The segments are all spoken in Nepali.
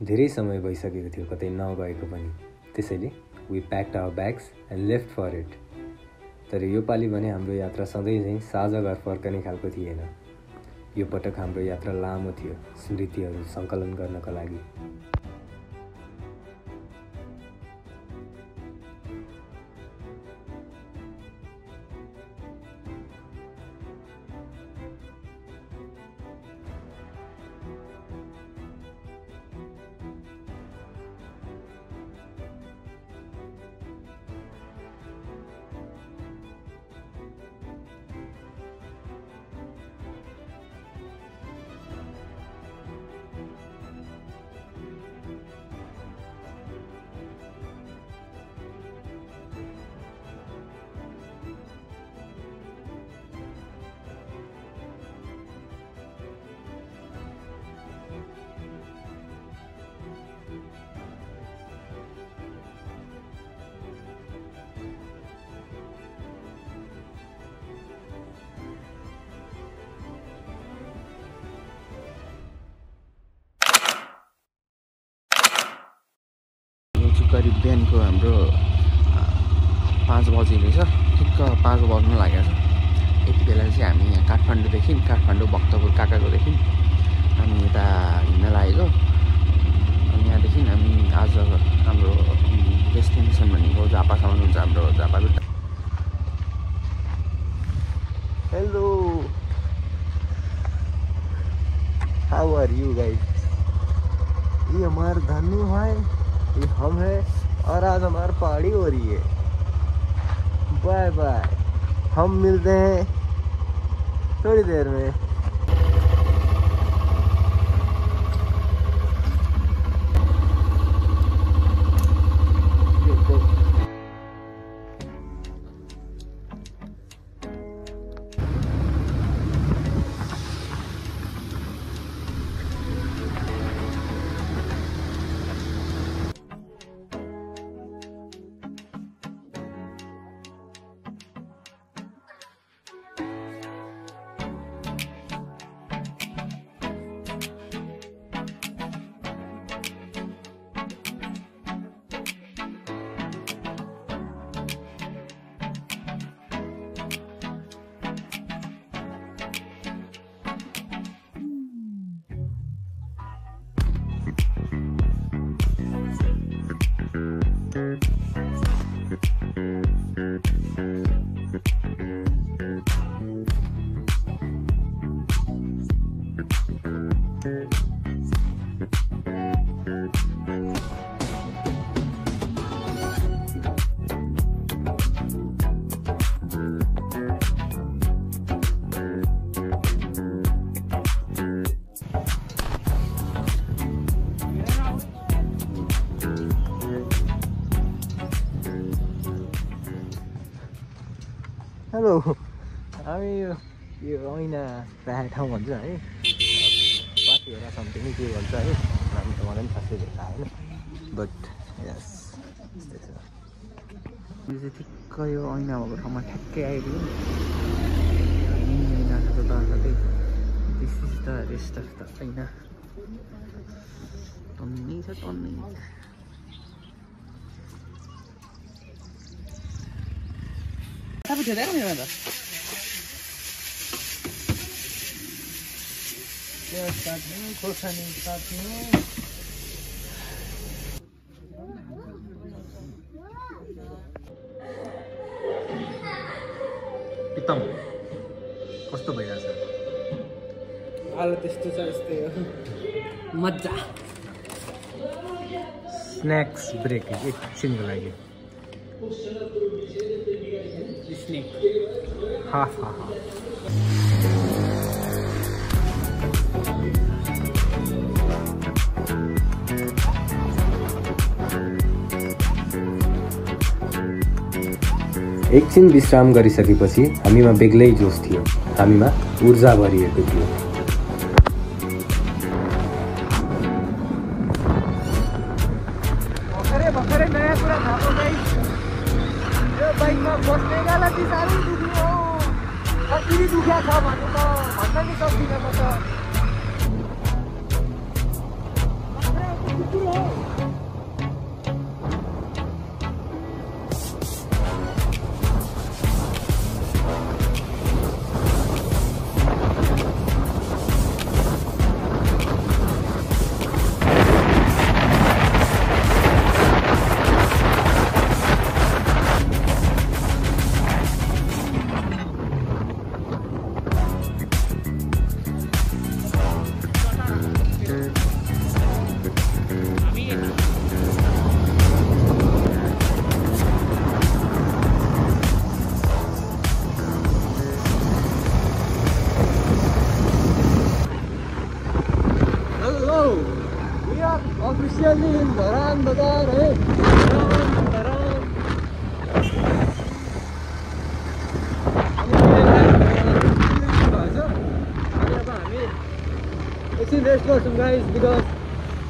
धेरै समय भइसकेको थियो कतै नगएको पनि। त्यसैले we packed our bags and left for it. तर यो पालि भने हाम्रो यात्रा सधैँ झैँ साझा घर फर्कने खालको थिएन। यो पटक हाम्रो यात्रा लामो थियो, स्मृतिहरू सङ्कलन गर्नका लागि। करिब बिहानको हाम्रो 5 बजी रहेछ, ठिक्क 5 बज्न लागेको छ। यति बेला चाहिँ हामी यहाँ काठमाडौँदेखि भक्तपुर काकाकोदेखि हामी यता हिँड्न लागेको। अनि यहाँदेखि हामी आज हाम्रो डेस्टिनेसन भनेको झापासम्म हुन्छ, हाम्रो झापाभित्र। Hello, how are you guys? ये हमारा धनु है, ये हम है, और आज हमारी पहाड़ी हो रही है। बाय बाय, हम मिलते हैं थोड़ी देर में। हेलो, हामी यो ऐना प्रायः ठाउँ भन्छ है, पाथिभरा समथिङ के भन्छ है, हामी त मलाई पनि खासै थाहा होइन, बट यस यस्तै छ। यो चाहिँ ठिक्क यो ऐना भएको ठाउँमा ठ्याक्कै आइदियो। ऐना छ त साथै, this is the rest of the ऐना। टन्नै छ, टन्नै। Apa dia dari mana? Ya, startnya kosan ini startnya. Pitam. कस्तो भइरहेछ? हाल त्यस्तो छ, यस्तै हो। मजा। स्नैक्स ब्रेक एकछिनको लागि। स्नेक हा हा हा। एकछिन विश्राम गरिसकेपछि हामीमा बेग्लै जोस थियो, हामीमा ऊर्जा भरिएको थियो। भर्खरै नयाँ कुरा थाहा पाउँछ है, यो बाइकमा बस्नेका लागि साह्रै दुख्यो। कति दुख्या छ भने त भन्न नि सक्दिनँ म त। Officially in Dharan Bazar है Dharan एकछिन रेस्ट गर्छौँ guys because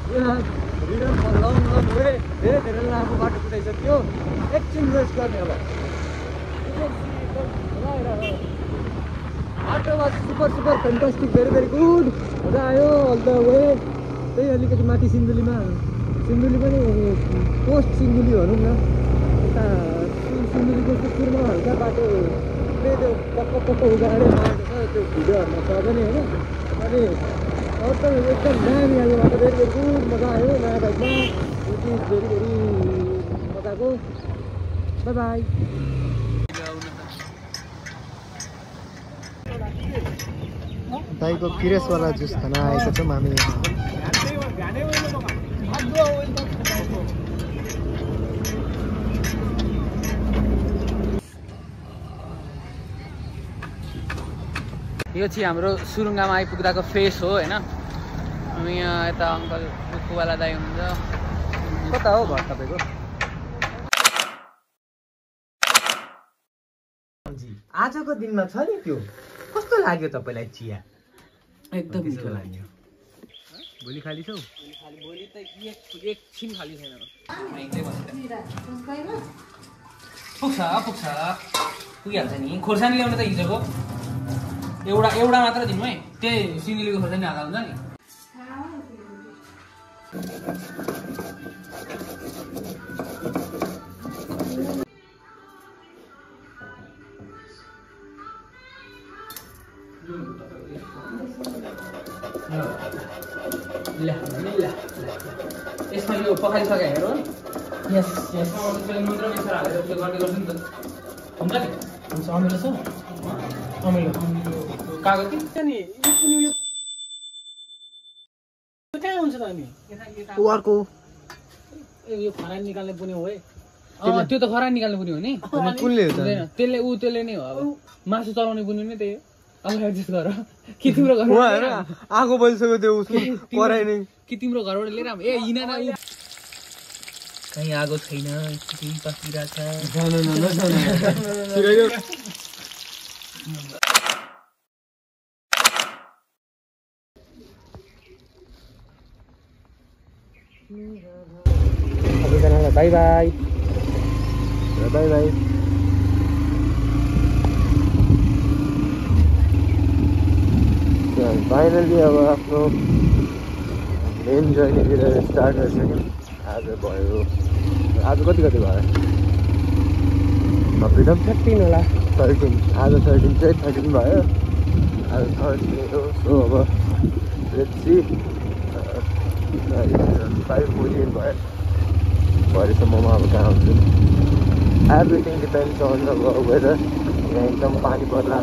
we have ridden for long way धेरै लामो बाटो कुदाइसक्यो एकछिन रेस्ट गर्ने अब बाटो was super fantastic very good मजा आयो अल द वे त्यही अलिकति माथि सिन्धुली पनि पोस्ट सिन्धुली भनौँ न यता सिन्धुलीको सुकुरमा हल्का बाटो त्यो पक्क उगाएर आएको छ त्यो भिडियोहरूमा छ पनि होइन अनि एकदम दामी आयो बाटो भेरी गुड मजा आयो नयाँ बाइकमा इट इज भेरी मजाको बाई बाई दाइको किरेसवाला जुस खान आएको छौँ हामी यो चाहिँ हाम्रो सुरुङ्गामा आइपुग्दाको फेस हो होइन हामी यहाँ यता अङ्कल बुक्कुवाला दाइ हुनुहुन्छ कता हो घर तपाईँको आजको दिनमा छ नि त्यो कस्तो लाग्यो तपाईँलाई चिया एकदम मिठो लाग्यो भोलि खाली छौ भोलि त एकछिन खाली छैन पुग्छ पुगिहाल्छ नि खोर्सानी ल्याउनु त हिजोको एउटा मात्र दिनु है त्यही सिन्धुलीको खोर्सानी हाल्दा हुन्छ नि यसमा यो पकाइसके हेर यस नुन र मिक्सर हालेर त्यो गर्ने गर्छु नि त हुन्छ नि हुन्छ अमिलो छ अमिलो कागती नि कहाँ हुन्छ त अनि अर्को यो खरानी निकाल्ने पुनि हो है त्यो त खरानी निकाल्ने पुनि हो नि कुनले त्यसले नै हो अब मासु चलाउने पुनि नै त्यही हो अब एडजस्ट गर कि तिम्रो घर आगो बलिसक्यो त्यो कराइ नै कि तिम्रो घरबाट लिएर ए हिँडेर कहीँ आगो छैन केही पसिरहेछ सबैजनालाई बाई बाई फाइनली अब आफ्नो मेन जर्नीतिर स्टार्ट गरिसक्यौँ आज भयो आज कति भयो फ्रिडम 13 होला 13 आज 13 चाहिँ 13 भयो आज थर्सडे हो सो अब लेट्स सी 5 भयो भरेसम्ममा अब कहाँ हुन्छु everything depends on the weather यहाँ एकदम पानी पर्ला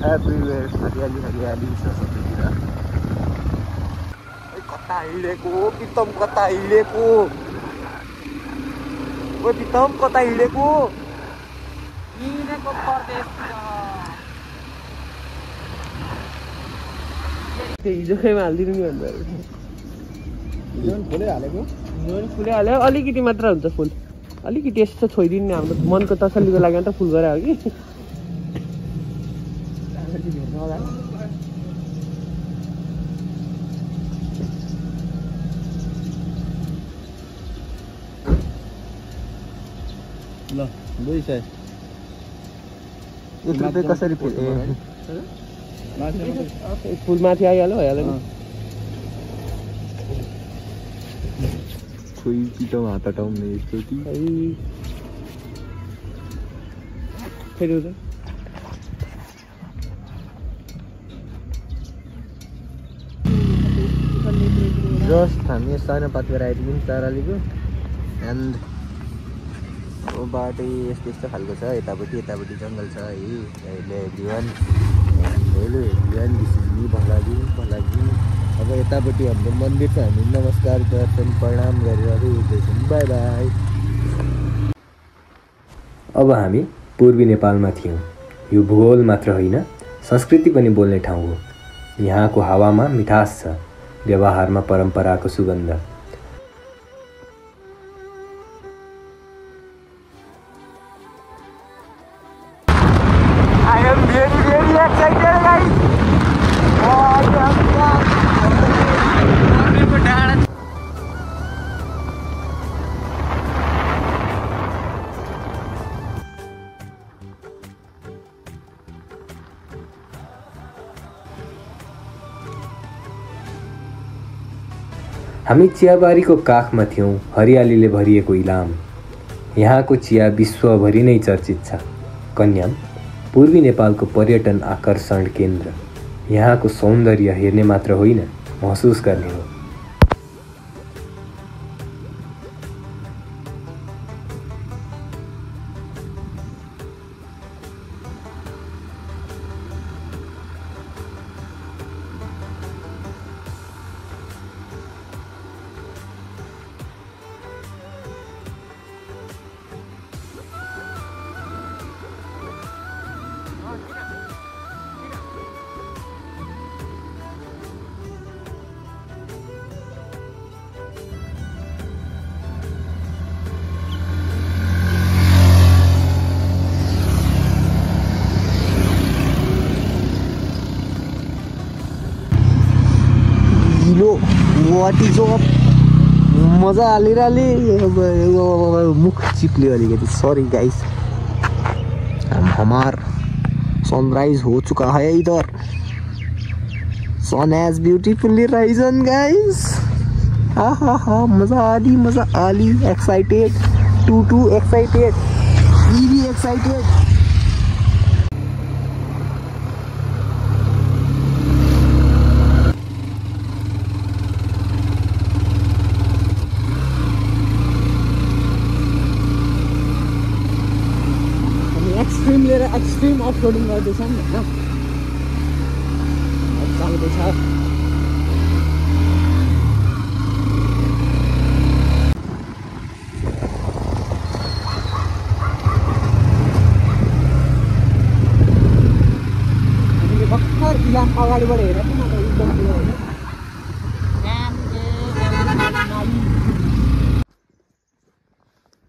एभ्रिवेयर हरियाली छ सबैतिर कता हिँडेको पितम कता हिँडेको हिजोकैमा हालिदिनु नि भन्दा फुलै हाल्यो अलिकति मात्र हुन्छ फुल अलिकति यस्तो छोइदिनु हाम्रो मनको तसल्लीको लागि त फुल गरे हो कि ल 200 रुपियाँ कसरी फुल फुल माथि आइहाल्यो भइहाल्यो नि खोइ छिटो हात हटाउने यस्तो कि फेरि जस्ट हामी सानो पातबाट आइपुग्यौँ चारालीको एन्ड बाटो यस्तो खालको छ यतापट्टि जङ्गल छ है hello everyone this is me Bhalaji अब अब यतापट्टि हाम्रो मन्दिर छ, हामी नमस्कार दर्शन प्रणाम गरेर हिँड्दैछौँ। By by. अब हामी पूर्वी नेपालमा थियौँ। यो भूगोल मात्र होइन, संस्कृति पनि बोल्ने ठाउँ हो। यहाँको हावामा मिठास छ, व्यवहारमा परम्पराको सुगन्ध। I am very excited, guys. हामी चियाबारीको काखमा थियौँ, हरियालीले भरिएको इलाम। यहाँको चिया विश्वभरि नै चर्चित छ। कन्याम पूर्वी नेपालको पर्यटन आकर्षण केन्द्र। यहाँको सौन्दर्य हेर्ने मात्र होइन, महसुस गर्ने हो। वाट इज अप मजा हालिरहले मुख चिप्लियो अलिकति सॉरी गाइस हमार सनराइज हो चुका है इधर सन हैज ब्यूटीफुली राइजन गाइस हा मजा आली excited two excited EV excited extreme off-roading गर्दैछौँ होइन चल्दैछ हामीले भर्खर इलाम अगाडिबाट हेरेको न एकदम ठुलो होइन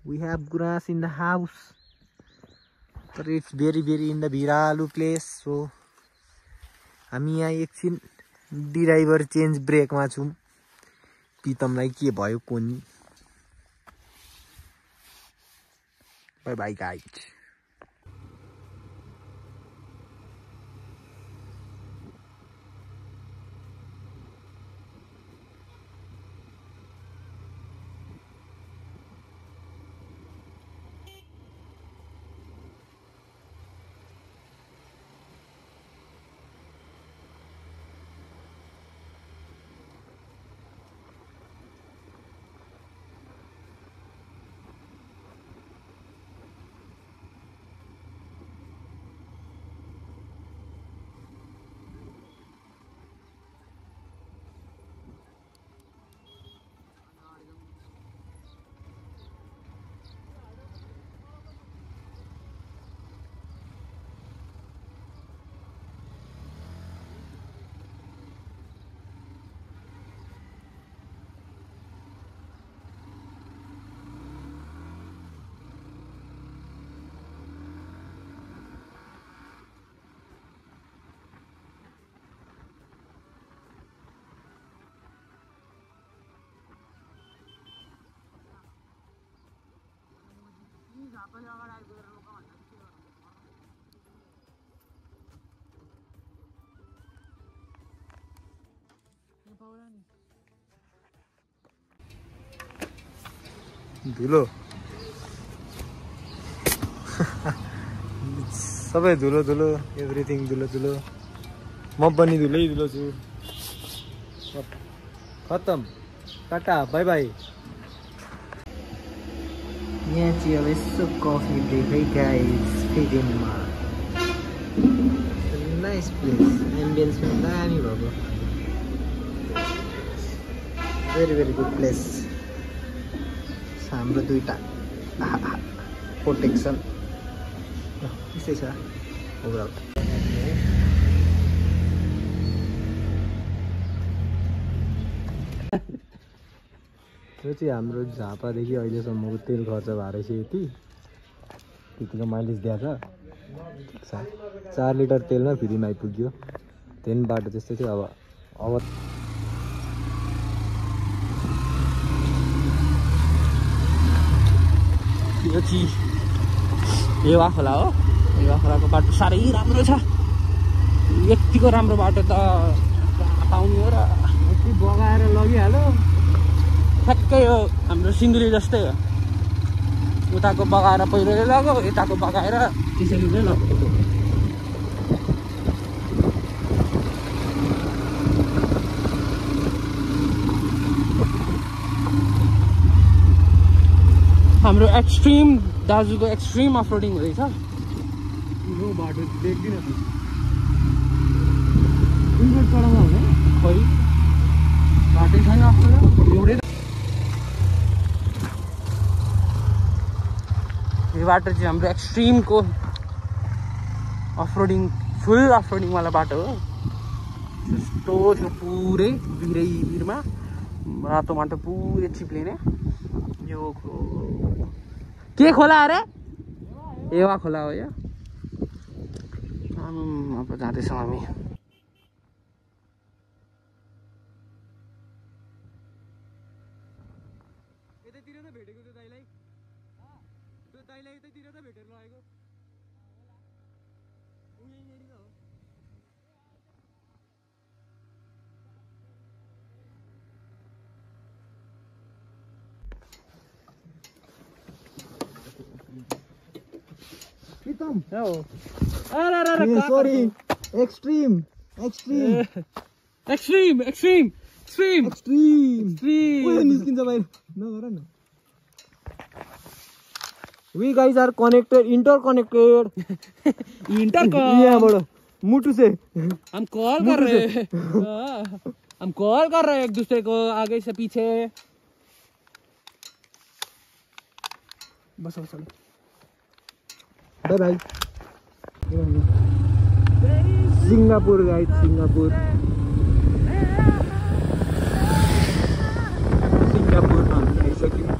We have grass in the house. But it's very in the Biralu place. So हामी यहाँ एकछिन ड्राइभर चेन्ज ब्रेकमा छौँ प्रितमलाई के भयो कोनी बाई बाई गाइज धुलो सबै धुलो एभ्रिथिङ धुलो म पनि धुलो छु खत्तम टाटा बाई बाई यहाँ चाहिँ अब यसो कफी ब्रेक है गाइस फेदेनमा नाइस प्लेस एम्बियन्स पनि दामी भएको भेरी भेरी गुड प्लेस हाम्रो दुईटा प्रोटेक्सन त्यस्तै छ ओभरअल त्यो चाहिँ हाम्रो झापादेखि अहिलेसम्मको तेल खर्च भएर रहेछ यति त्यतिको माइलेज दिएको छ 4 लिटर तेलमा फेरि आइपुग्यो त्यही बाटो त्यस्तै थियो अब यो चाहिँ हेवा खोला हो हेवा खोलाको बाटो साह्रै राम्रो छ यतिको राम्रो बाटो त पाउने हो र यति बगाएर लगिहाल्यो ठ्याक्कै हो हाम्रो सिङ्गुरी जस्तै हो उताको बगाएर पहिरोले लग्यो यताको बगाएर त्यसरी नै लग्यो हाम्रो एक्सट्रिम दाजुको एक्सट्रिम अफरोडिङ हुँदैछ यो बाटो देख्दिनँ चढाउनु हुँदैन खै बाटै छैन एउटै यो बाटो चाहिँ हाम्रो एक्सट्रिमको अफरोडिङ फुल अफरोडिङवाला बाटो हो यस्तो थियो पुरै भिरमा रातो माटो पुरै चिप्लिने यो के खोला अरे हेवा खोला हो यो अब जाँदैछौँ हामी सरी एक्सट्रिम निस्किन्छ बाहिर नगर न we guys are connected interconnected यहाँबाट मुटु से हम कॉल कर रहे हैं एक दूसरे को आगे से पीछे बस चलो bye bye Singapore guys Singapore हामी आइसक्यौँ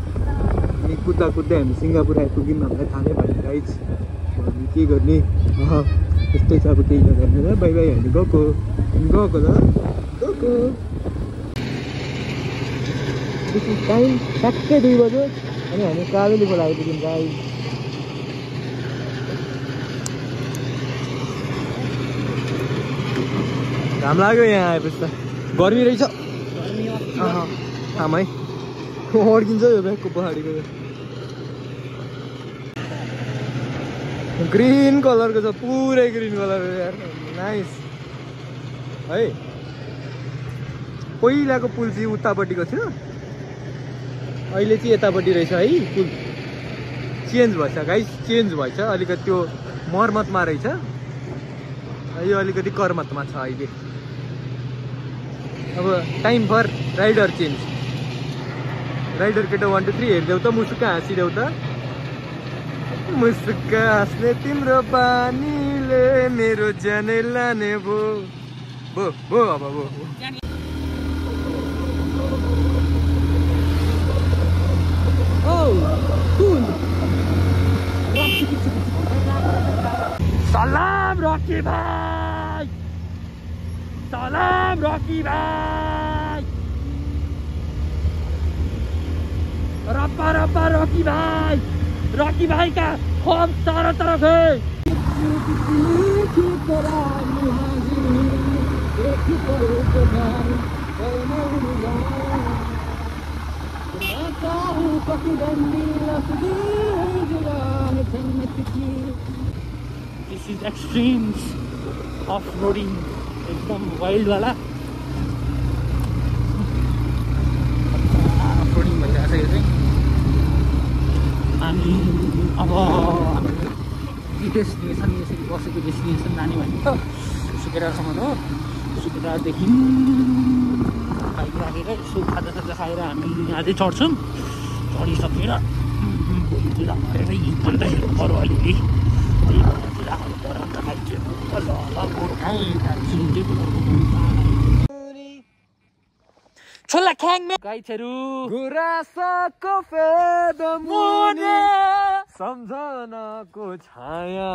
अनि कुद्दा हामी सिङ्गापुर आइपुग्यौँ हामीलाई थाहा नै भएन गाइज हामी के गर्ने त्यस्तै छ अब केही नगर्ने र बाई बाई हामी गएको टाइम ठ्याक्कै 2 बज्यो अनि हामी कावेली खोला आइपुग्यौँ गाइज घाम लाग्यो यहाँ आएपछि त गर्मी रहेछ आमै अड्किन्छ यो ब्यागको पहाडीको ग्रीन कलरको छ पुरै ग्रीन कलर यार नाइस है पहिलाको पुल चाहिँ उतापट्टिको थियो अहिले चाहिँ यतापट्टि रहेछ है पुल चेन्ज भएछ गाइस चेन्ज भएछ अलिकति त्यो मर्मतमा रहेछ यो अलिकति कर्मतमा छ अहिले अब time for rider change rider केटा 1 2 3 हेरिदेऊ त मुसुक्क हाँसिदेऊ त मुसुक्क हाँस्ने तिम्रो बानीले मेरो ज्यानै लाने भो अब सलाम रॉकी भाई रप्पा रॉकी भाई का खूब चारों तरफ है This is extremes off-roading एकदम वाइल्ड वाला अफ-रोडिङ भइरहेको छ यो चाहिँ हामी अब डेस्टिनेसन यसरी बसेको डेस्टिनेसन जाने भनेको सुकेरासम्म हो सुकेरादेखि बाइक राखेर यसो खाजा खाएर हामी यहाँ चाहिँ चढ्छौँ। चढिसकेर भोलितिर गएर हिँड्दा हेर्नु पऱ्यो अलिअलि छोला ख्याङ गाईहरू गुराँसको फेद मुनि सम्झनाको छाया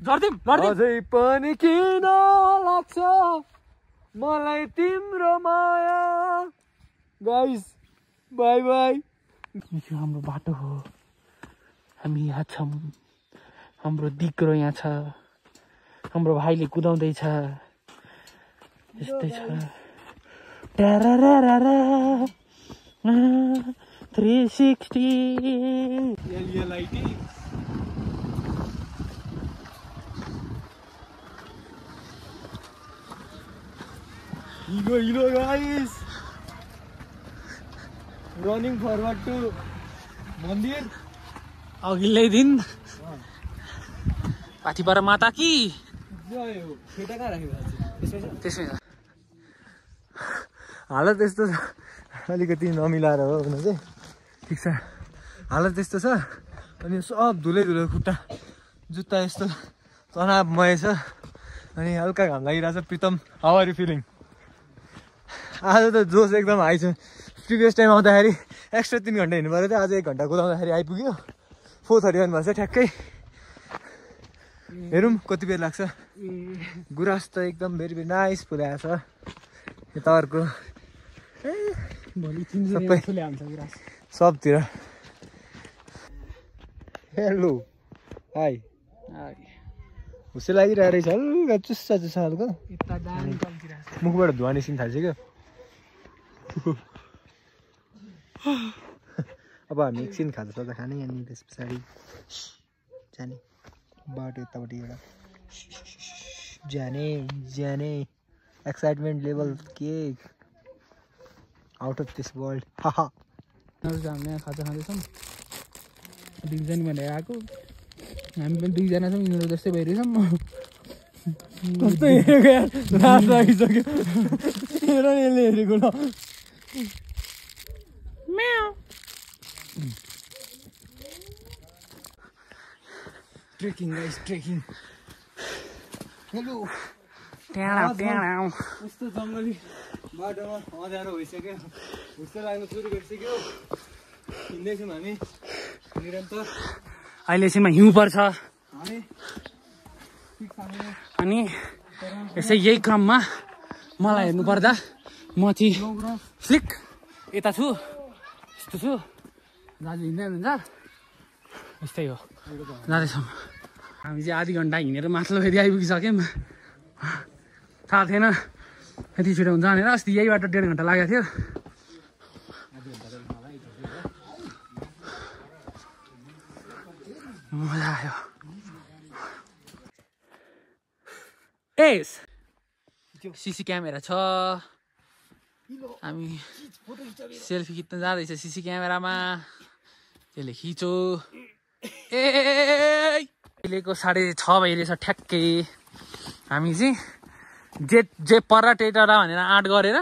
अझै पनि किन लाग्छ मलाई तिम्रो माया। Guys by by. यो हाम्रो बाटो हो, हामी यहाँ छौँ, हाम्रो दिक्रो यहाँ छ, हाम्रो भाइले कुदाउँदैछ, यस्तै छ। 360 Hilo guys, running forward to मन्दिर। अघिल्लै दिन पाथिभरा माता कि त्यसमै छ। हालत यस्तो छ, अलिकति नमिलाएर हो भने चाहिँ ठिक छ। हालत त्यस्तो छ, अनि सब धुलै धुलो खुट्टा जुत्ता यस्तो तनावमय छ, अनि हल्का घाम लागिरहेछ। Pritam, how are you feeling? आज त जोस एकदम हाई छ। प्रिभियस टाइम आउँदाखेरि एक्स्ट्रा 3 घन्टा हिँड्नु पऱ्यो थियो, आज 1 घन्टा कुदाउँदाखेरि आइपुग्यो। 4:31 भएछ ठ्याक्कै। हेरौँ कति बेर लाग्छ। गुराँस त एकदम भेरी भेरी नाइस फुलाएको छ यताहरूको सबै सबतिर। हेलो हाई हुस्से लागिरहेको रहेछ, हल्का चुस्सा चुस्सा हल्का मुखबाट धुवा निस्किन थाल्छ क्या। अब हामी एकछिन खाजा साजा खाने, अनि त्यस पछाडि जाने बाटो यतापट्टि एउटा जाने जाने। एक्साइटमेन्ट लेभल के आउट अफ दिस वर्ल्ड। हामी यहाँ खाजा खाँदैछौँ, दुईजना भनेर आएको, हामी पनि दुईजना छौँ, यिनीहरू जस्तै भइरहेछौँ। कस्तो हेरेको यार, रात लागिसक्यो। हेर यसले हेरेको ल। Trekking guys, trekking. हेलो कस्तो जङ्गली बाटोमा अँध्यारो भइसक्यो, हुस्से लाग्नु सुरु गरिसक्यो। हिँड्दैछौँ हामी निरन्तर। अहिले चाहिँ हिउँ पर्छ, अनि यसै यही क्रममा मलाई हेर्नु पर्दा म चाहिँ फ्लिक यता छु, यस्तो छु। दाजु हिँड्दै हुनुहुन्छ, यस्तै हो, जाँदैछौँ। हामी चाहिँ आधी घन्टा हिँडेर माथिल्लो फेरि आइपुगिसक्यौँ। थाहा थिएन यति छिटो हुन्छ भनेर। अस्ति यही बाटो 1.5 घन्टा लागेको थियो। मजा आयो। सिसी क्यामेरा छ, हामी सेल्फी खिच्न जाँदैछ सिसी क्यामेरामा, त्यसले खिचो। अहिलेको 6:30 भइरहेछ ठ्याक्कै। हामी चाहिँ जे पर टेटरा भनेर आँट गरेर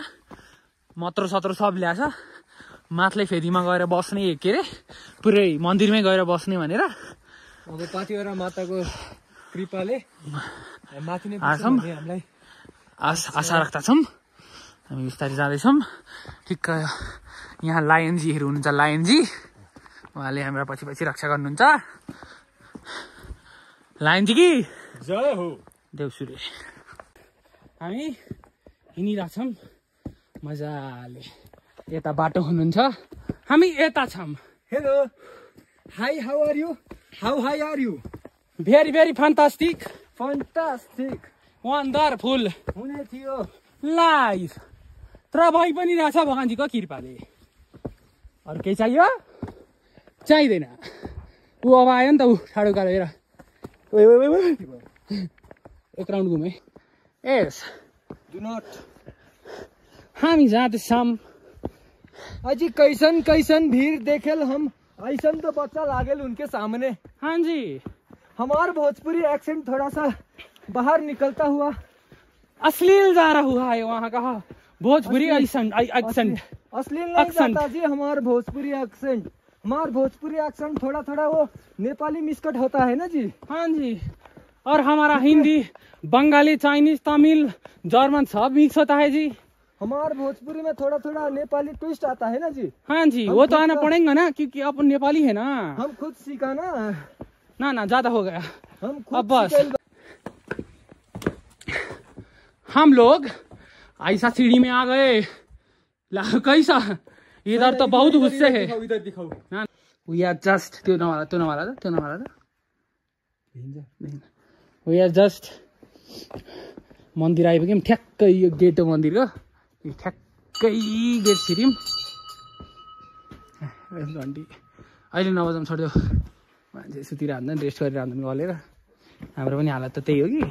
मत्रो सत्रो सब ल्याएछ। माथिल्लै फेदीमा गएर बस्ने, के अरे पुरै मन्दिरमै गएर बस्ने भनेर। अब पाथिभरा माताको कृपाले माथि नै हामीलाई आशा राख्दा छौँ। हामी बिस्तारै जाँदैछौँ। ठिक्क यहाँ लायनजीहरू हुनुहुन्छ, लायनजी उहाँले हाम्रो पछि पछि रक्षा गर्नुहुन्छ। लायनजी कि जय हो। देउसुरे। हामी हिँडिरहेछौँ मजाले। यता बाटो हुनुहुन्छ, हामी यता छौँ। Hello hi, how are you? How hi are you? Very very fantastic, fantastic, wonderful हुने थियो लाइफ। तर भइ पनि रहेछ भगवान्जीको कृपाले। अरू केही चाहियो? चाहिँदैन। ऊ अब आयो नि त, ऊ ठाडो कालेर एक राउन्ड घुमेँ। यस डु नट। हामी जाँदैछौँ। अजी कैसन कैसन भीड़ देखेल हम, ऐसन तो बच्चा लागेल उनके सामने। हाँ जी, हमार भोजपुरी एक्सेंट थोड़ा सा बाहर निकलता हुआ अश्लील जा रहा हुआ है वहाँ का। भोजपुरी एक्सेंट अश्लील नहीं जाता जी हमारा भोजपुरी एक्सेंट। हमारा भोजपुरी एक्सेंट थोड़ा थोड़ा वो नेपाली मिस्कट होता है ना जी। हाँ जी, और हमारा हिंदी, बंगाली, चाइनीज, तमिल, जर्मन सब मिक्स होता है जी। हमारे भोजपुरी में थोड़ा थोड़ा नेपाली ट्विस्ट आता है ना जी। हाँ जी, वो तो आना पड़ेगा ना, क्योंकि अपन नेपाली है ना। हम खुद सीखा ना। ना ज्यादा हो गया, हम खुद अब बस। हम लोग ऐसा सीढ़ी में आ गए, कैसा इधर तो बहुत गुस्से है। इधर दिखाओ। वी आर जस्ट त्यो नवाला वी आर जस्ट मन्दिर आइपुग्यौँ। ठ्याक्कै यो गेट हो मन्दिरको, ठ्याक्कै गेट छिर्यौँ। घन्टी अहिले नबजाउनु छोड्यो, मान्छे सुतिरहँदैन, रेस्ट गरिरहँदैन गलेर। हाम्रो पनि हालत त त्यही हो कि,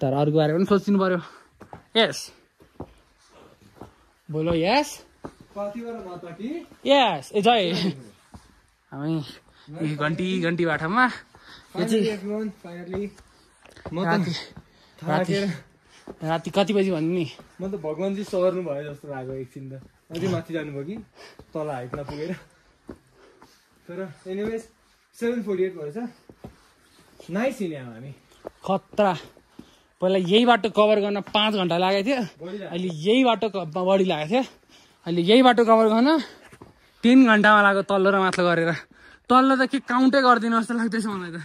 तर अरूको बारे पनि सोचिनु पर्यो। यस बोलो यस यस ए जय। हामी घन्टी बाटोमा राति कति बजी भन्नु नि? म त भगवान्जी सर्नु भयो जस्तो लाग्यो एकछिन त। अझै माथि जानुभयो कि तल हाइटमा पुगेर। तर एनिवेज 7:48 भएछ। नाइस हिँड्यौँ हामी, खतरा। पहिला यही बाटो कभर गर्न 5 घन्टा लागेको थियो, अहिले यही बाटो बढी लागेको थियो। अहिले यही बाटो कभर गर्न 3 घन्टामा लाग्यो, तल्लो र माथिल्लो गरेर। तल्लो त के काउन्टै गर्दिनँ जस्तो लाग्दैछ मलाई त।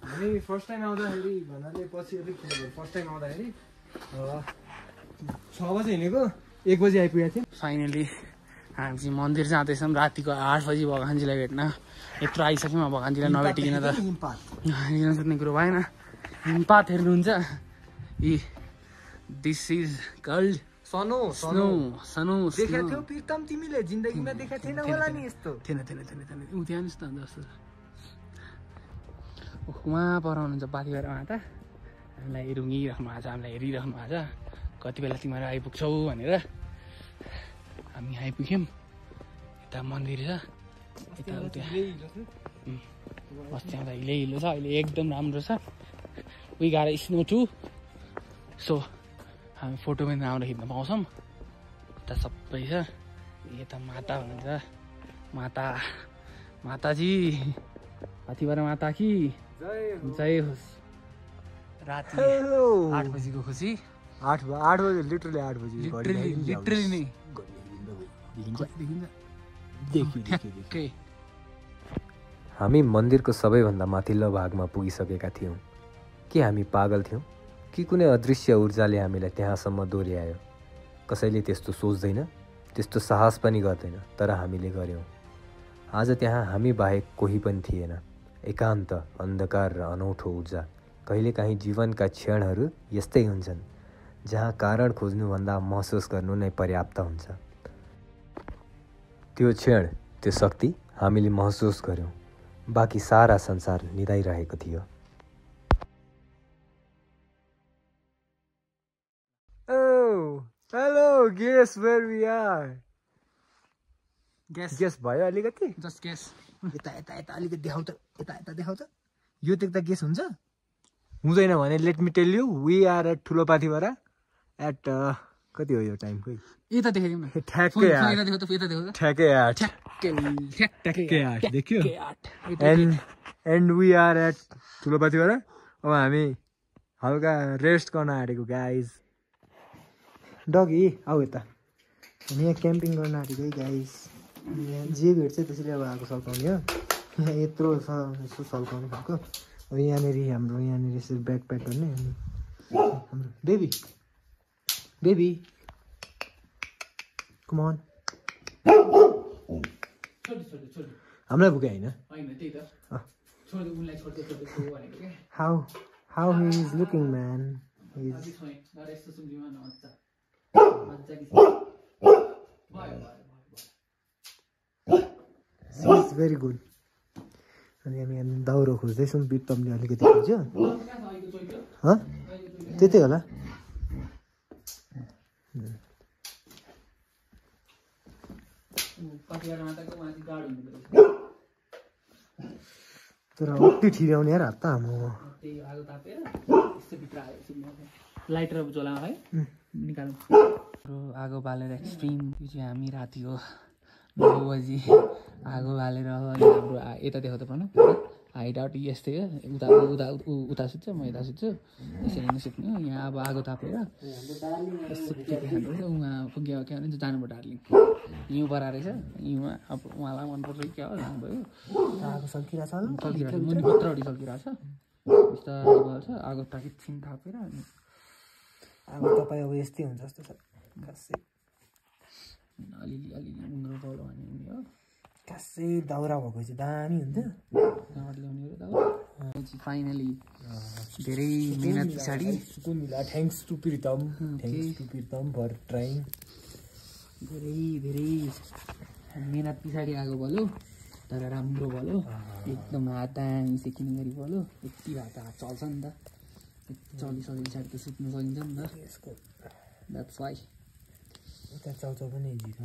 हामी फर्स्ट टाइम आउँदाखेरि भन्नाले पछि अलिक फर्स्ट टाइम आउँदाखेरि 6 बजी हिँडेको, 1 बजी आइपुगेको थियौँ। फाइनली हामी चाहिँ मन्दिर जाँदैछौँ रातिको 8 बजी भगवान्जीलाई भेट्न। यत्रो आइसक्यौँ, भगवान्जीलाई नभेटिकन त हिँड्न सुत्ने कुरो भएन। हिमपात हेर्नुहुन्छ, दिस इज कल्ड सनो। देखाएको थियो प्रितम, तिमीले जिन्दगीमा देखाएको थिएन होला नि यस्तो। थिएन ऊ त्यहाँ नि त जस्तो। उहाँ पर हुनुहुन्छ पाथिभरा माता, हामीलाई रुँगिराख्नु भएको छ, हामीलाई हेरिराख्नु भएको छ कति बेला तिमीहरू आइपुग्छौ भनेर। हामी आइपुग्यौँ, यता मन्दिर छ, यता अस्ति आउँदा हिलो छ, अहिले एकदम राम्रो छ। वी गाह्रो स्नो टु, सो हामी फोटो पनि राम्रो खिच्न पाउँछौँ। यता सबै छ, यता माता हुनुहुन्छ, माताजी पाथिभरा माता कि जय होस्। राति 8 बजीको खुसी, 8 बजी लिटरली 8 बजी लिटरली नै ठ्याक्कै। हामी मन्दिरको सबैभन्दा माथिल्लो भागमा पुगिसकेका थियौँ। के हामी पागल थियौँ कि कुनै अदृश्य ऊर्जाले हामीलाई त्यहाँसम्म दोहोऱ्यायो? कसैले त्यस्तो सोच्दैन, त्यस्तो साहस पनि गर्दैन, तर हामीले गऱ्यौँ। आज त्यहाँ हामी बाहेक कोही पनि थिएन। एकान्त, अन्धकार र अनौठो ऊर्जा। कहिलेकाहीँ जीवनका क्षणहरू यस्तै हुन्छन्, जहाँ कारण खोज्नुभन्दा महसुस गर्नु नै पर्याप्त हुन्छ। त्यो क्षण, त्यो शक्ति हामीले महसुस गऱ्यौँ। बाँकी सारा संसार निदाइरहेको थियो। Hello, guess where we are. Guess भयो अलिकति, जस्ट गेस। यता अलिकति देखाउ त, यता देखाउ त। यो देख्दा गेस हुन्छ? हुँदैन भने let me tell you, we are at ठुलो पाथिभरा एट कति हो यो टाइम? खोइ यता देखाइदिउँ न, ठ्याक्कै 8 देखियो। एन्ड वी आर एट ठुलो पाथिभरा। अब हामी हल्का रेस्ट गर्न आँटेको गाइज। डगी आऊ यता, हामी यहाँ क्याम्पिङ गर्न आँटेको है गाइज। यहाँ जे भेट्छ त्यसरी अब आएको सल्काउने हो। यहाँ यत्रो छ यसो सल्काउने खालको। अब यहाँनिर यसरी ब्याग प्याक गर्ने। अनि हाम्रो बेबी कम अन। हामीलाई भुके होइन? How he is looking man. Is very good. अनि हामी यहाँ दाउरो खोज्दैछौँ, बित्तमले अलिकति खोज्यो। त्यतै होला। तर अति ठिर्याउने यार हात त हाम्रो। लाइटर जला है, निकालौँ आगो बालेर एक्सट्रिम यो चाहिँ हामी राति हो 9 बजी आगो बालेर हाम्रो यता देखाउँदा पर्नु हाइट आउट यस्तै हो उता उता उता सुत्छ म यता सुत्छु यसरी नै सुत्ने हो यहाँ अब आगो तापेर यस्तो के खानुपर्छ उहाँ पुग्यो के भने जानुपर्छ डार्लिङ हिउँ परा रहेछ हिउँमा अब उहाँलाई मनपर्छ क्या हो जानुभयो आगो सल्किरहेको छ सल्किरहेको मुनि भित्रपट्टि सल्किरहेको छ बिस्तारै बल्छ आगो एकछिन थापेर अनि अब तपाईँ अब यस्तै हुन्छ जस्तो छ खासै अलिअलि उम्रो बल भने हो खासै दाउरा भएको चाहिँ दामी हुन्थ्यो कहाँबाट ल्याउने हो दाउरा फाइनली धेरै मेहनत पछाडि सुकुन मिला thanks to Pritam for trying धेरै मेहनत पछाडि आगो बल्यो तर राम्रो बल्यो एकदम हात दामी सेकिने गरी बल्यो यति भए त हात चल्छ नि त चलिसके पछाडि त सुत्नु सकिन्छ नि त यसको द्याट्स वाइ उता चाउचाउ पनि इजी छ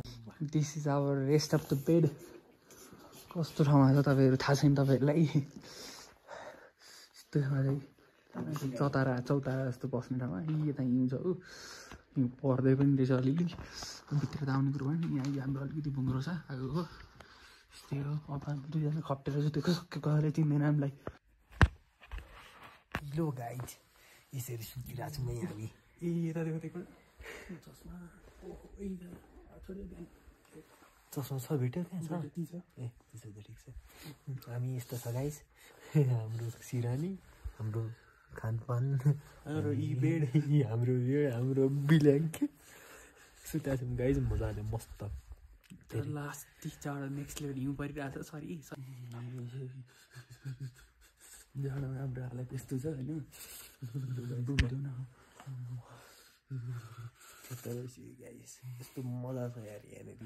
this is our rest of the bed कस्तो ठाउँमा छ तपाईँहरू थाहा छैन तपाईँहरूलाई यस्तो ठाउँमा चाहिँ चौतारा जस्तो बस्ने ठाउँमा यता हिउँ छ हो हिउँ पर्दै पनि रहेछ अलिअलि भित्र त आउने कुरो भयो नि यहाँ हाम्रो अलिकति भुङ्रो छ आगो हो यस्तै हो अब दुईजना खप्टेर सुतेको कसैले चिन्दैन हामीलाई लो गाइड यसरी सुतिरहेको छौँ है हामी ए यता देखेको चस्मा चस्मा छ भेट्यो त्यहाँ छ ए त्यसो त ठिक छ हामी यस्तो छ गाइस हाम्रो सिरानी हाम्रो खानपान हाम्रो बेड हाम्रो ब्ल्याङ्केट सुता छौँ गाइस मजाले मस्त लास्ट चाड नेक्स्ट लेभल हिउँ परिरहेको छ सरी जाडोमा हाम्रोहरूलाई त्यस्तो छ होइन गाइस यस्तो मजा छ यार यहाँनिर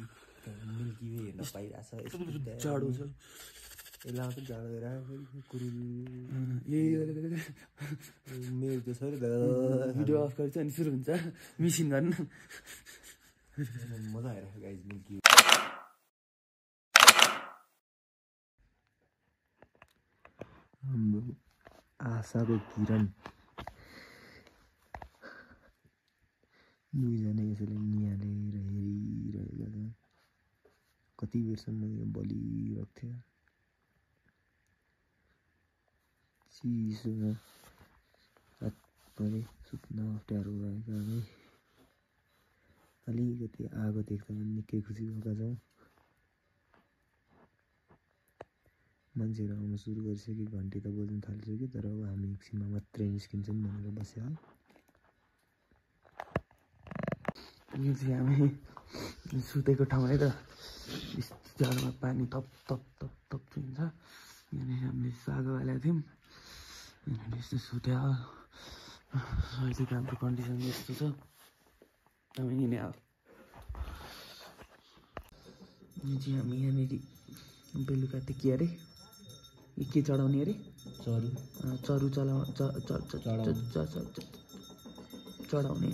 मिल्की वे हेर्न पाइरहेछ यस्तो जाडो छ यसलाई मात्रै जाडो हेरेर कुरुल मेरो त छ भिडियो अफ गर्छ अनि सुरु हुन्छ मिसिन गर्नु मजा आइरहेको गाइस मिल्की हाम्रो आशाको किरण दुईजना यसरी निहालेर हेरिरहेको छ कति बेरसम्म यो बलिरहेको थियो चिसोमा रात परे सुत्न अप्ठ्यारो भएको हामी अलिकति आगो देख्दा पनि निकै खुसी भएका छौँ मान्छेहरू आउन सुरु गरिसक्यो घन्टी त बज्नु थालिसक्यो तर अब हामी एकछिनमा मात्रै निस्किन्छौँ भनेर बस्यो यो चाहिँ हामी सुतेको ठाउँ है त जाडोमा पानी तप तप तप तप चुहिन्छ यहाँनिर हामीले आगो हालेको थियौँ यहाँनिर यस्तो सुत्यो अहिले हाम्रो कन्डिसन यस्तो छ हामी हिँडे अब यो चाहिँ हामी यहाँनिर बेलुका त के अरे के चढाउने अरे चरु चढाउने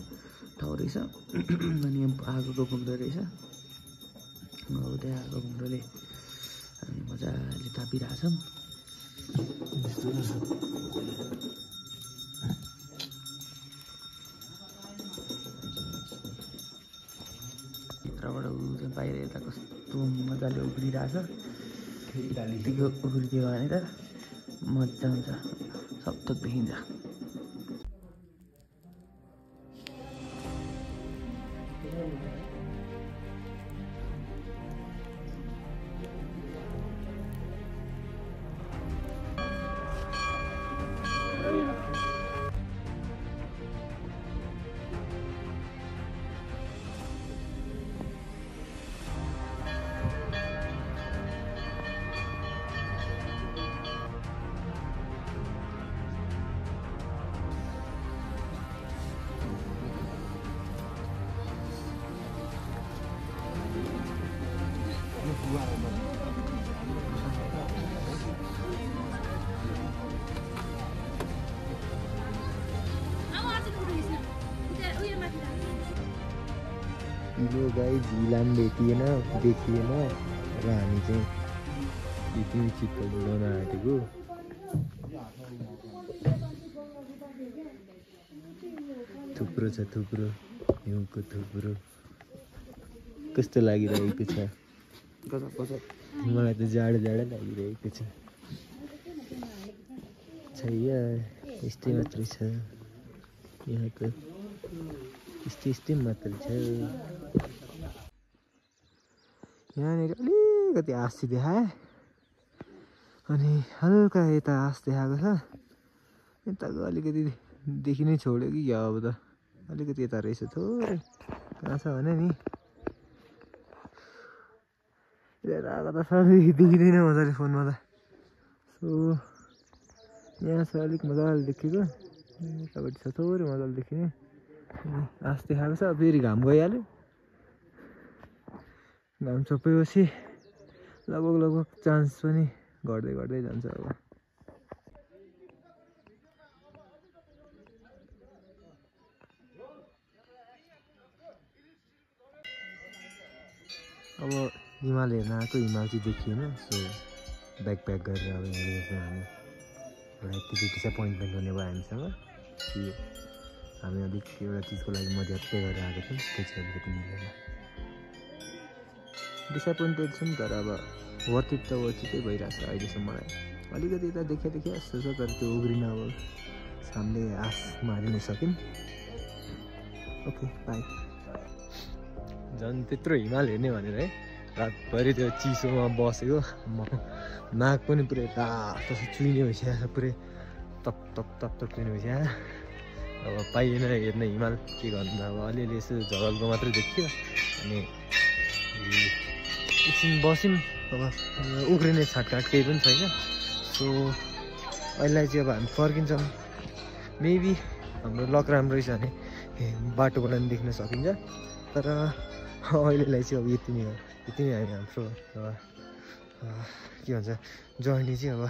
ठाउँ रहेछ अनि आगोको भुङ्रो रहेछ अब त्यहाँ आगो भुङ्रोले हामी मजाले तापिरहेछौँ भित्रबाट त्यहाँ बाहिर यता कस्तो मजाले उफ्रिरहेछ यतिको उफ्रिदियो भने त मजा हुन्छ सबथोक देखिन्छ यो गाइस झिला पनि देखिएन र हामी चाहिँ यो तिन चित्त बुझाउन आँटेको थुप्रो छ थुप्रो हिउँको थुप्रो कस्तो लागिरहेको छ। गजब गजब। मलाई त जाडो जाडो लागिरहेको छ। यस्तै मात्रै छ यहाँको, यस्तै मात्रै छ। यहाँनिर अलिकति आँसी देखाए अनि हल्का यता आँस देखाएको छ। यताको अलिकति देखि नै छोड्यो कि क्या अब त, अलिकति यता रहेछ थोरै। कहाँ छ भने नि आएको त साह्रै देखिँदैन मजाले फोनमा त। सो यहाँ छ अलिक मजाले देखेको, यतापट्टि छ थोरै मजाले देखिने। आँस देखाएको छ। फेरि घाम गइहाल्यो, घाम छोपेपछि लगभग चान्स पनि घट्दै घट्दै जान्छ अब। अब हिमाल हेर्न आएको, हिमाल चाहिँ देखिएन। सो ब्याक गरेर अब यहाँ हामी एउटा यति डिसएपोइन्टमेन्ट हुने भयो हामीसँग कि हामी अलिक एउटा चिजको लागि मध्यत्तै गरेर आएको थियौँ, त्यो चाहिँ अलिकति मिलेन। डिसएपोइन्टेड छु नि, तर अब वर्थिट त वर्थिटै भइरहेको छ अहिलेसम्म मलाई। अलिकति यता देखिया जस्तो छ, तर त्यो उग्रिन अब हामीले आश मारिन सक्यौँ। Okay by. झन् त्यत्रो हिमाल हेर्ने भनेर है रातभरि त्यो चिसोमा बसेको म, नाक पनि पुरै रातो चुइने भइसकेको छ, पुरै तप तप तप तप चुइने भइसक्यो। अब पाइएन हेर्न हिमाल, के गर्नु अब। अलिअलि यसो झगलको मात्रै देखियो। अनि एकछिन बस्यौँ, अब उग्रिने छाटकाट केही पनि छैन। सो अहिले चाहिँ अब हामी फर्किन्छौँ। मेबी हाम्रो लक राम्रो रहेछ भने बाटोबाट पनि देख्न सकिन्छ, तर अहिलेलाई चाहिँ अब यति नै हो। यति नै हामी हाम्रो के भन्छ जर्नी चाहिँ अब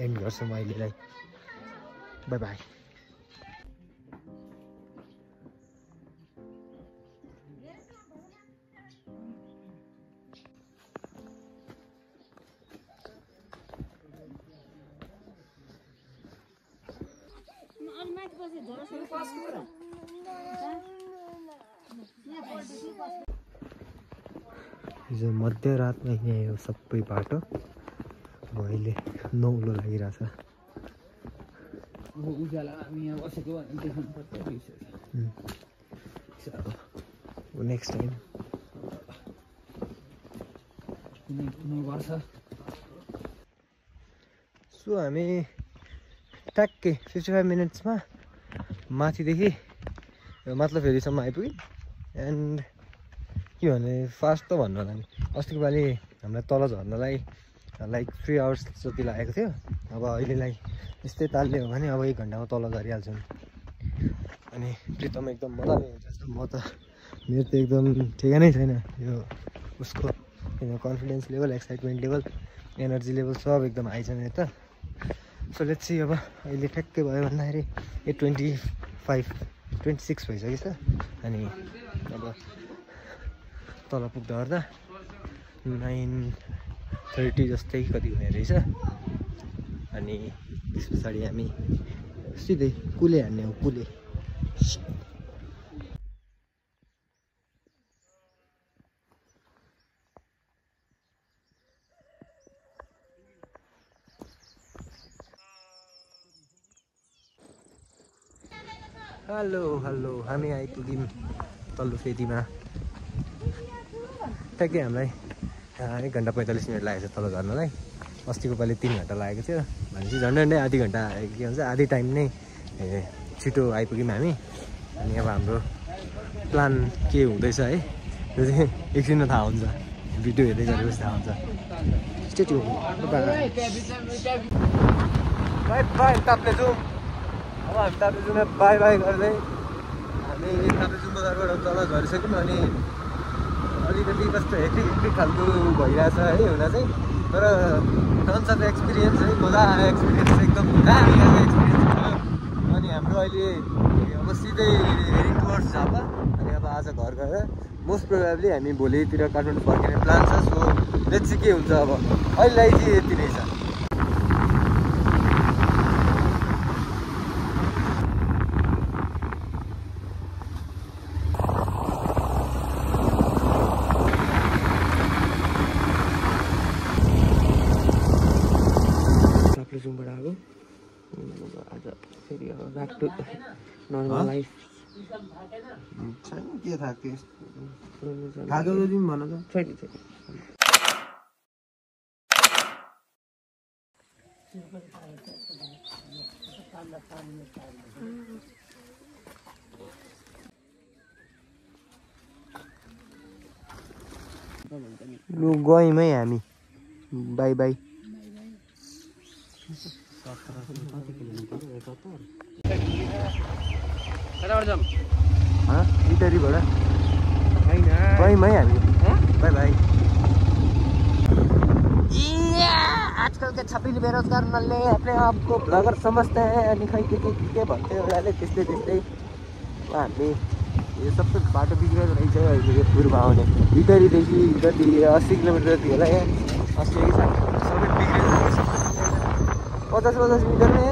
एन्ड गर्छौँ अहिलेलाई। By by. हिजो मध्यरातमा यहाँ हो सबै बाटो। अब अहिले नौलो लागिरहेछ। उज्यालो हामी यहाँ बसेको भने देख्नुपर्छ। नेक्स्ट टाइम कुनै गर्छ। सो हामी ट्याक्कै 55 मिनट्समा माथिदेखि मतलब फेरिसम्म आइपुग्यौँ। एन्ड के भने फास्ट त भन्नु होला नि, अस्तिको पालि हामीलाई तल झर्नलाई लाइक 3 आवर्स जति लागेको थियो। अब अहिलेलाई यस्तै तालले हो भने अब 1 घन्टामा तल झरिहाल्छौँ। अनि प्रितम एकदम मजाले हुन्छ। म त मेरो त एकदम ठेगानै छैन यो उसको confidence level, excitement level, energy level सब एकदम हाई छ मेरो त। So let's see. अब अहिले ठ्याक्कै भयो भन्दाखेरि 8:25-26 भइसक्यो छ। अनि अब तल पुग्दा ओर्दा 9:30 जस्तै कति हुने रहेछ। अनि त्यस पछाडि हामी सिधै कुले हान्ने हो, कुले। हेलो हेलो, हामी आइपुग्यौँ तल्लो फेदीमा। ठ्याक्कै हामीलाई 1 घन्टा 45 मिनट लागेको छ तल झर्नलाई। अस्तिको पालि 3 घन्टा लागेको थियो भनेपछि झन्डै आधी घन्टा के भन्छ आधी टाइम नै छिटो आइपुग्यौँ हामी। अनि अब हाम्रो प्लान के हुँदैछ है त्यो चाहिँ एकछिनमा थाहा हुन्छ, भिडियो हेर्दै गरेपछि थाहा हुन्छ। Stay tune. By by. Taplejung. अब हामी ताप्लेजुङमा बाई बाई गर्दै हामी ताप्लेजुङ बजारबाट तल झरिसक्यौँ। अनि अलिकति कस्तो हेक्टिक खालको भइरहेछ है हुन चाहिँ, तर टन्सको एक्सपिरियन्स है, मजा आयो एक्सपिरियन्स, एकदम दामी आएको एक्सपिरियन्स भयो। अनि हाम्रो अहिले अब सिधै हेरिङ टुवर्ड्स झापा। अनि अब आज घर गएर मोस्ट प्रोबेबली हामी भोलितिर काठमाडौँ फर्किने प्लान छ। सो लेट्स सी के हुन्छ। अब अहिलेलाई चाहिँ यति नै छ। नर्मल लाइफ छैन के थाहा के खाएको जति पनि भन त छैन लु गयौँ है हामी बाई बाई इटरीबाट गयौँ है हामी बाई बाई आजकल के छपिल बेरोजगार नल्ले अपने आप को ब्लगर समझते हैं अनि खै के भन्थ्यो एउटाले त्यस्तै त्यस्तै हामी यो सबै बाटो बिग्रेर रहेछ अहिले यो पूर्व आउने इटरीदेखि जति 80 किलोमिटर जति होला यहाँ 80 कि सबै बिग्रेर रहेछ 50 मिटरमा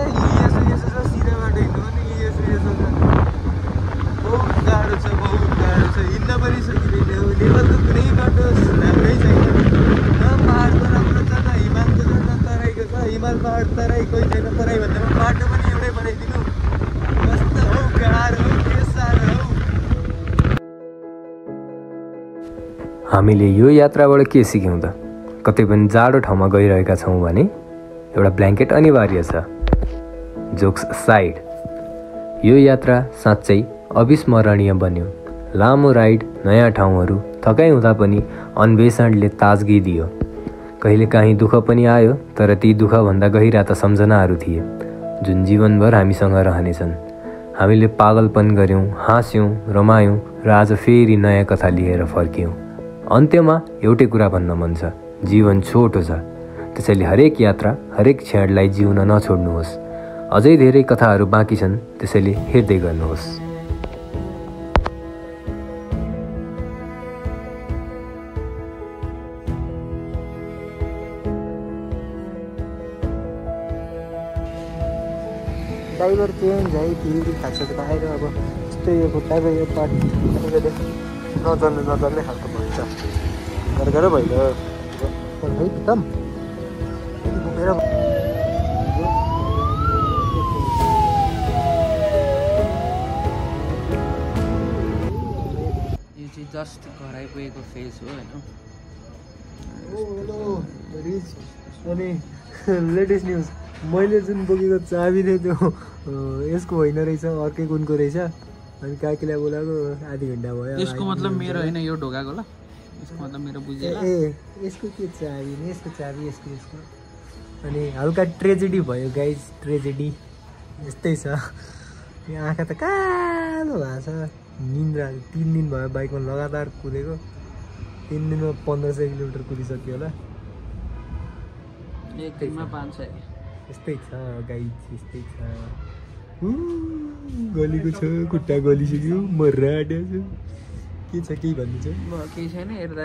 यसो सिधा बाटो हिँड्नु भने यसो बहुत गाह्रो छ हिँड्न पनि सकिँदैन लेभलको कुनै बाटो राम्रै छैन न पाहाड त राम्रो छ न हिमालको छ न तराईको छ हिमाल पाहाड तराई कोही छैन तराई भन्दा बाटो पनि एउटै बनाइदिनु कस्तो हौ गाह्रो के साह्रो हौ। हामीले यो यात्राबाट के सिक्यौँ त कतै पनि जाडो ठाउँमा गइरहेका छौँ भने एउटा ब्ल्याङ्केट अनिवार्य छ। जोक्स साइड यो यात्रा साँच्चै अविस्मरणीय बन्यो। लामो राइड नयाँ ठाउँहरू थकाइ हुँदा पनि अन्वेषणले ताजगी दियो। कहिलेकाहीँ दुःख पनि आयो तर ती दुःखभन्दा गहिरा त सम्झनाहरू थिए जुन जीवनभर हामीसँग रहनेछन्। हामीले पागलपन गऱ्यौँ, हाँस्यौँ, रमायौँ र आज फेरि नयाँ कथा लिएर फर्क्यौँ। अन्त्यमा एउटै कुरा भन्न मन छ, जीवन छोटो छ, त्यसैले हरेक यात्रा हरेक क्षणलाई जिउन नछोड्नुहोस्। अझै धेरै कथाहरू बाँकी छन्, त्यसैले हेर्दै गर्नुहोस्। ड्राइभर चेन्ज है फेरि खास बाहिर अब यस्तै यो खुट्टाको यो पार्ट नचल्ने खालको भन्छ घर भइलो है एकदम घुमेर यो चाहिँ जस्ट घरै पुगेको फेज हो रिच। अनि लेटेस्ट न्युज मैले जुन बोकेको चाबी थियो त्यो यसको होइन रहेछ, अर्कै कुनको रहेछ। अनि काकीलाई बोलाएको आधी घन्टा भयो। यसको मतलब मेरो होइन, यो ढोकाको ल यसको मतलब मेरो बुझेन। यसको के चाबी नि यसको चाबी यसको अनि हल्का ट्रेजेडी भयो गाइज, ट्रेजेडी यस्तै छ। यो आँखा त कालो भएको छ, निन्द्रा 3 दिन भयो बाइकमा लगातार कुदेको, 3 दिनमा 1500 किलोमिटर कुदिसक्यो होला। एक दिनमा 500 यस्तै छ गाइज, यस्तै छ। गलीको छ, खुट्टा गलिसक्यो, म राड्या छु। के छ केही भन्नु छ? केही छैन हेर्दा